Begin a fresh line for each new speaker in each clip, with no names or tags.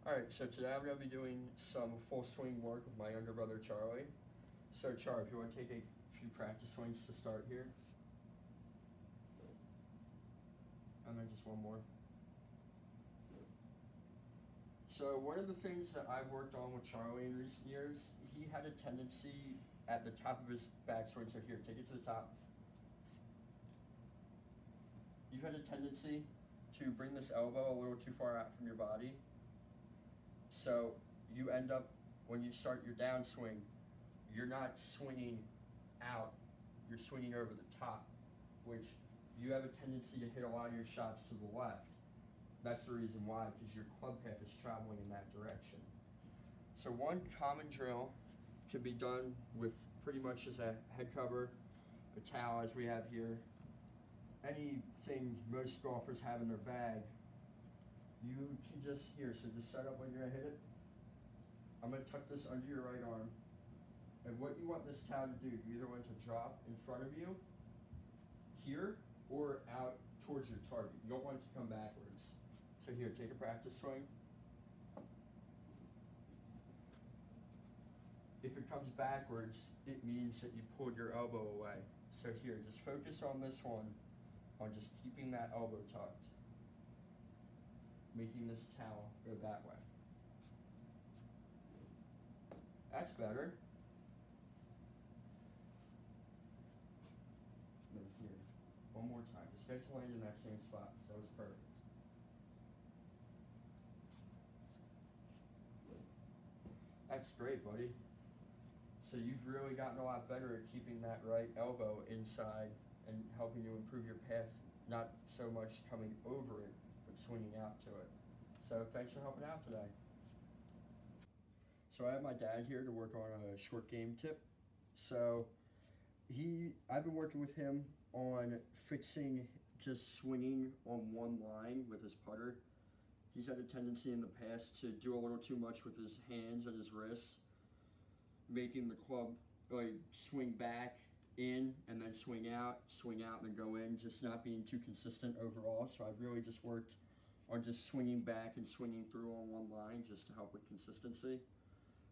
Alright, so today I'm going to be doing some full swing work with my younger brother Charlie. So Charlie, if you want to take a few practice swings to start here. And then just one more. So one of the things that I've worked on with Charlie in recent years, he had a tendency at the top of his backswing, so here, take it to the top. You've had a tendency to bring this elbow a little too far out from your body. So you end up, when you start your downswing, you're not swinging out, you're swinging over the top, which you have a tendency to hit a lot of your shots to the left. That's the reason why, because your club path is traveling in that direction. So one common drill can be done with pretty much just a head cover, a towel as we have here, anything most golfers have in their bag. You can just, so just set up like you're gonna hit it. I'm gonna tuck this under your right arm. And what you want this towel to do, you either want it to drop in front of you, here, or out towards your target. You don't want it to come backwards. So here, take a practice swing. If it comes backwards, it means that you pulled your elbow away. So here, just focus on this one, on just keeping that elbow tucked, making this towel go that way. That's better. And then here, one more time. Just get to land in that same spot. That was perfect. That's great, buddy. So you've really gotten a lot better at keeping that right elbow inside and helping you improve your path, not so much coming over it, but swinging out to it. So thanks for helping out today. So I have my dad here to work on a short game tip. So I've been working with him on fixing just swinging on one line with his putter. He's had a tendency in the past to do a little too much with his hands and his wrists, making the club like swing back in and then swing out and then go in, just not being too consistent overall. So I've really just worked on just swinging back and swinging through on one line just to help with consistency.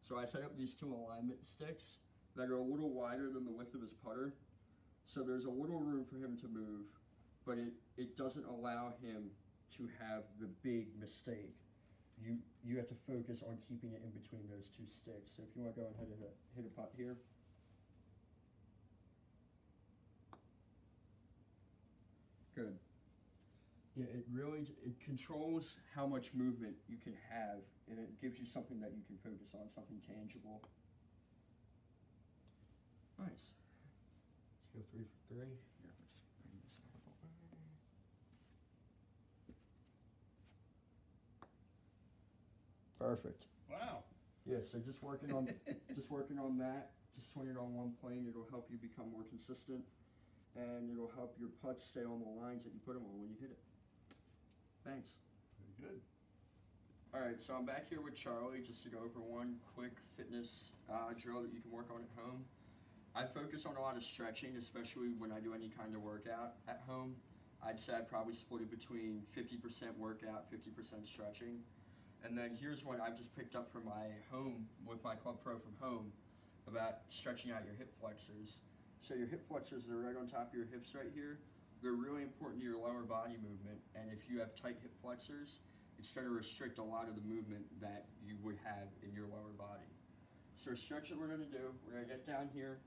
So I set up these two alignment sticks that are a little wider than the width of his putter. So there's a little room for him to move, but it doesn't allow him to have the big mistake. You have to focus on keeping it in between those two sticks. So if you want to go and hit a putt here. Good. Yeah, it controls how much movement you can have, and it gives you something that you can focus on, something tangible. Nice. Let's go 3 for 3. Here, let's just bring this up. Perfect.
Wow.
Yeah, so just working on that, just swinging on one plane, it'll help you become more consistent, and it'll help your putts stay on the lines that you put them on when you hit it. Thanks.
Very good.
All right, so I'm back here with Charlie just to go over one quick fitness drill that you can work on at home. I focus on a lot of stretching, especially when I do any kind of workout at home. I'd say I'd probably split it between 50% workout, 50% stretching. And then here's what I've just picked up from my home, with my Club Pro from home, about stretching out your hip flexors. So your hip flexors are right on top of your hips right here. They're really important to your lower body movement, and if you have tight hip flexors, it's going to restrict a lot of the movement that you would have in your lower body. So a stretch that we're going to do, we're going to get down here,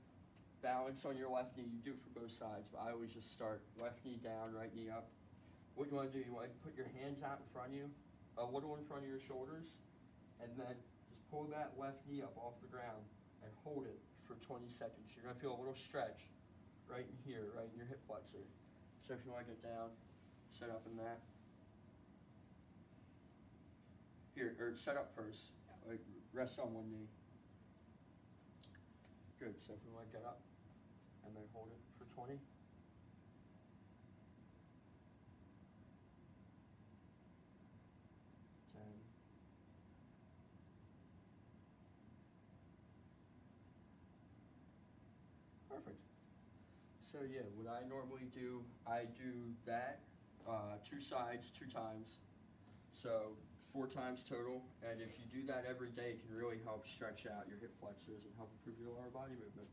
balance on your left knee. You do it for both sides, but I always just start left knee down, right knee up. What you want to do, you want to put your hands out in front of you, a little in front of your shoulders, and then just pull that left knee up off the ground and hold it for 20 seconds. You're going to feel a little stretch right in here, right in your hip flexor. So if you want to get down, set up in that. Here, or set up first. Like rest on one knee. Good, so if you want to get up and then hold it for 20. Perfect. So yeah, what I normally do, I do that 2 sides 2 times. So 4 times total, and if you do that every day, it can really help stretch out your hip flexors and help improve your lower body movement.